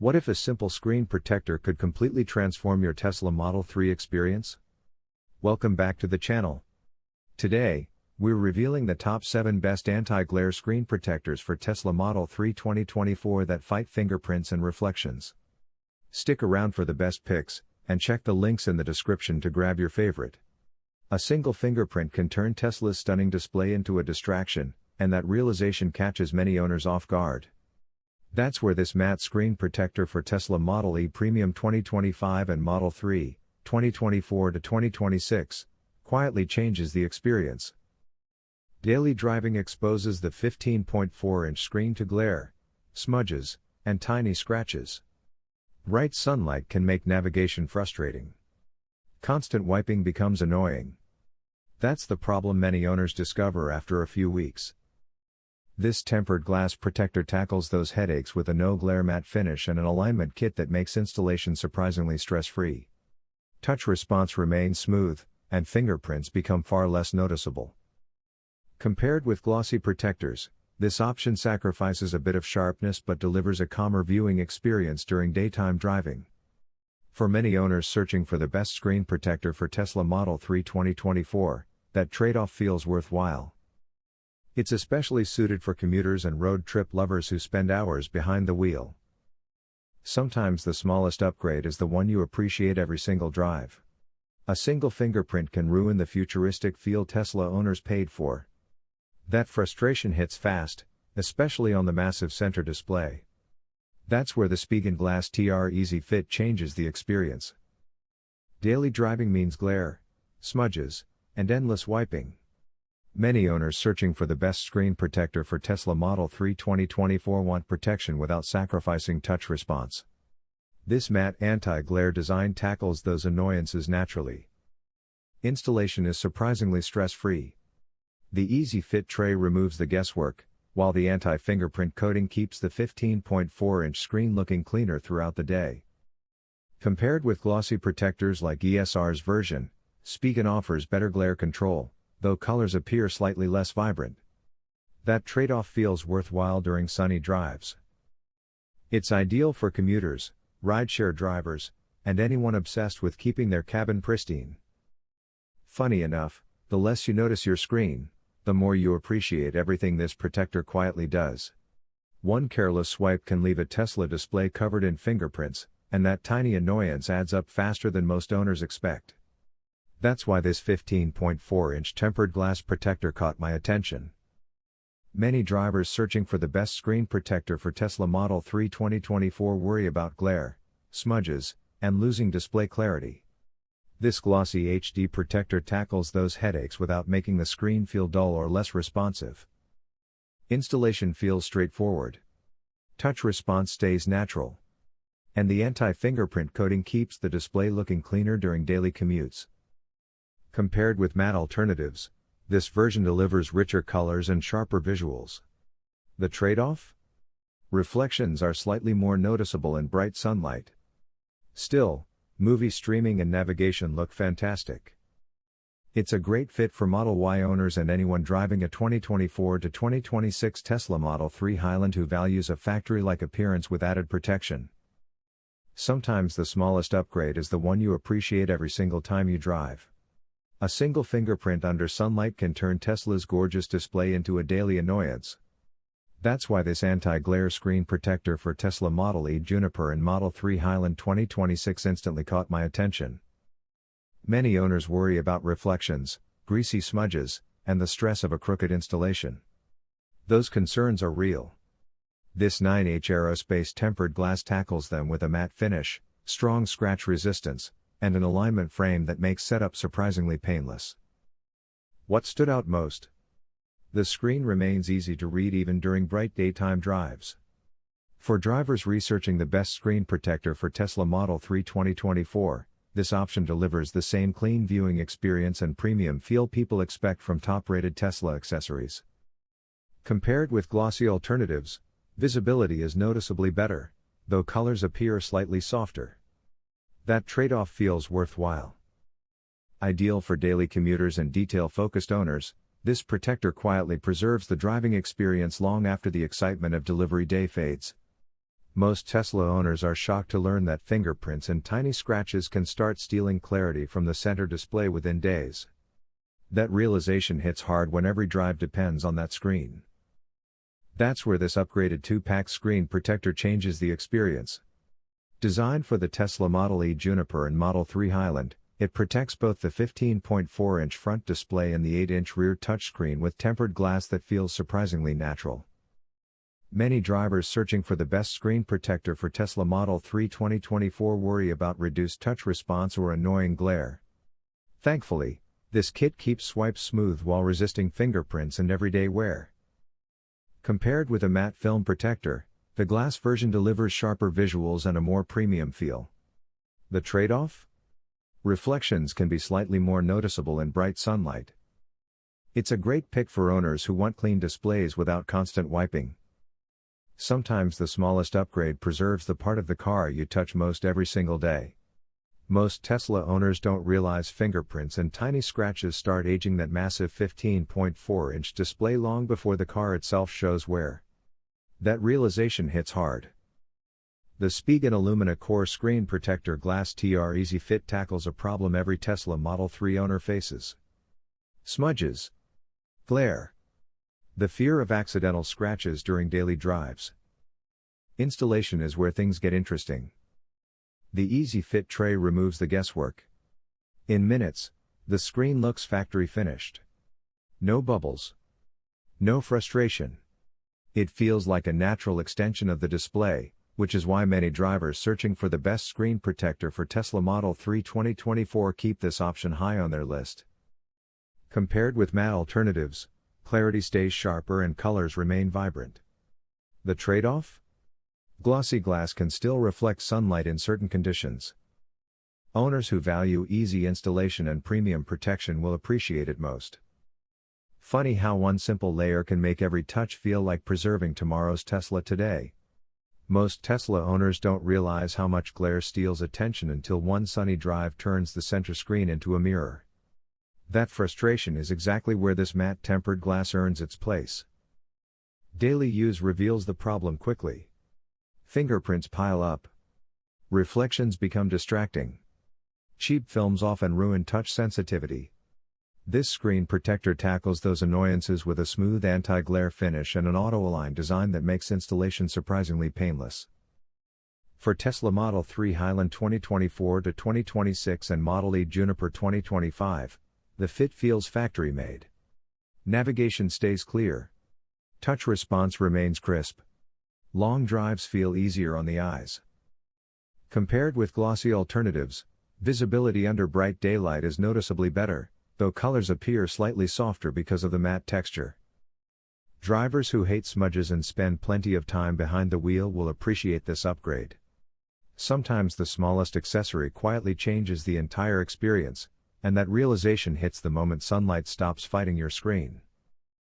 What if a simple screen protector could completely transform your Tesla Model 3 experience? Welcome back to the channel. Today, we're revealing the top 7 best anti-glare screen protectors for Tesla Model 3 2024 that fight fingerprints and reflections. Stick around for the best picks, and check the links in the description to grab your favorite. A single fingerprint can turn Tesla's stunning display into a distraction, and that realization catches many owners off guard. That's where this matte screen protector for Tesla Model E Premium 2025 and Model 3, 2024 to 2026, quietly changes the experience. Daily driving exposes the 15.4-inch screen to glare, smudges, and tiny scratches. Bright sunlight can make navigation frustrating. Constant wiping becomes annoying. That's the problem many owners discover after a few weeks. This tempered glass protector tackles those headaches with a no-glare matte finish and an alignment kit that makes installation surprisingly stress-free. Touch response remains smooth, and fingerprints become far less noticeable. Compared with glossy protectors, this option sacrifices a bit of sharpness but delivers a calmer viewing experience during daytime driving. For many owners searching for the best screen protector for Tesla Model 3 2024, that trade-off feels worthwhile. It's especially suited for commuters and road trip lovers who spend hours behind the wheel. Sometimes the smallest upgrade is the one you appreciate every single drive. A single fingerprint can ruin the futuristic feel Tesla owners paid for. That frustration hits fast, especially on the massive center display. That's where the Spigen Glass TR Easy Fit changes the experience. Daily driving means glare, smudges, and endless wiping. Many owners searching for the best screen protector for Tesla Model 3 2024 want protection without sacrificing touch response. This matte anti-glare design tackles those annoyances naturally. Installation is surprisingly stress-free. The Easy Fit tray removes the guesswork, while the anti-fingerprint coating keeps the 15.4-inch screen looking cleaner throughout the day. Compared with glossy protectors like ESR's version, Spigen offers better glare control, though colors appear slightly less vibrant. That trade-off feels worthwhile during sunny drives. It's ideal for commuters, rideshare drivers, and anyone obsessed with keeping their cabin pristine. Funny enough, the less you notice your screen, the more you appreciate everything this protector quietly does. One careless swipe can leave a Tesla display covered in fingerprints, and that tiny annoyance adds up faster than most owners expect. That's why this 15.4-inch tempered glass protector caught my attention. Many drivers searching for the best screen protector for Tesla Model 3 2024 worry about glare, smudges, and losing display clarity. This glossy HD protector tackles those headaches without making the screen feel dull or less responsive. Installation feels straightforward. Touch response stays natural. And the anti-fingerprint coating keeps the display looking cleaner during daily commutes. Compared with matte alternatives, this version delivers richer colors and sharper visuals. The trade-off? Reflections are slightly more noticeable in bright sunlight. Still, movie streaming and navigation look fantastic. It's a great fit for Model Y owners and anyone driving a 2024 to 2026 Tesla Model 3 Highland who values a factory-like appearance with added protection. Sometimes the smallest upgrade is the one you appreciate every single time you drive. A single fingerprint under sunlight can turn Tesla's gorgeous display into a daily annoyance. That's why this anti-glare screen protector for Tesla Model E Juniper and Model 3 Highland 2026 instantly caught my attention. Many owners worry about reflections, greasy smudges, and the stress of a crooked installation. Those concerns are real. This 9H aerospace tempered glass tackles them with a matte finish, strong scratch resistance, and an alignment frame that makes setup surprisingly painless. What stood out most? The screen remains easy to read even during bright daytime drives. For drivers researching the best screen protector for Tesla Model 3 2024, this option delivers the same clean viewing experience and premium feel people expect from top-rated Tesla accessories. Compared with glossy alternatives, visibility is noticeably better, though colors appear slightly softer. That trade-off feels worthwhile. Ideal for daily commuters and detail-focused owners, this protector quietly preserves the driving experience long after the excitement of delivery day fades. Most Tesla owners are shocked to learn that fingerprints and tiny scratches can start stealing clarity from the center display within days. That realization hits hard when every drive depends on that screen. That's where this upgraded 2-pack screen protector changes the experience. Designed for the Tesla Model E Juniper and Model 3 Highland, it protects both the 15.4-inch front display and the 8-inch rear touchscreen with tempered glass that feels surprisingly natural. Many drivers searching for the best screen protector for Tesla Model 3 2024 worry about reduced touch response or annoying glare. Thankfully, this kit keeps swipes smooth while resisting fingerprints and everyday wear. Compared with a matte film protector, the glass version delivers sharper visuals and a more premium feel. The trade-off? Reflections can be slightly more noticeable in bright sunlight. It's a great pick for owners who want clean displays without constant wiping. Sometimes the smallest upgrade preserves the part of the car you touch most every single day. Most Tesla owners don't realize fingerprints and tiny scratches start aging that massive 15.4-inch display long before the car itself shows wear. That realization hits hard. The Spigen Illumina Core Screen Protector Glass TR Easy Fit tackles a problem every Tesla Model 3 owner faces. Smudges. Glare. The fear of accidental scratches during daily drives. Installation is where things get interesting. The Easy Fit tray removes the guesswork. In minutes, the screen looks factory finished. No bubbles. No frustration. It feels like a natural extension of the display, which is why many drivers searching for the best screen protector for Tesla Model 3 2024 keep this option high on their list. Compared with matte alternatives, clarity stays sharper and colors remain vibrant. The trade-off? Glossy glass can still reflect sunlight in certain conditions. Owners who value easy installation and premium protection will appreciate it most. Funny how one simple layer can make every touch feel like preserving tomorrow's Tesla today. Most Tesla owners don't realize how much glare steals attention until one sunny drive turns the center screen into a mirror. That frustration is exactly where this matte tempered glass earns its place. Daily use reveals the problem quickly. Fingerprints pile up. Reflections become distracting. Cheap films often ruin touch sensitivity. This screen protector tackles those annoyances with a smooth anti-glare finish and an auto-align design that makes installation surprisingly painless. For Tesla Model 3 Highland 2024 to 2026 and Model E Juniper 2025, the fit feels factory-made. Navigation stays clear. Touch response remains crisp. Long drives feel easier on the eyes. Compared with glossy alternatives, visibility under bright daylight is noticeably better, though colors appear slightly softer because of the matte texture. Drivers who hate smudges and spend plenty of time behind the wheel will appreciate this upgrade. Sometimes the smallest accessory quietly changes the entire experience, and that realization hits the moment sunlight stops fighting your screen.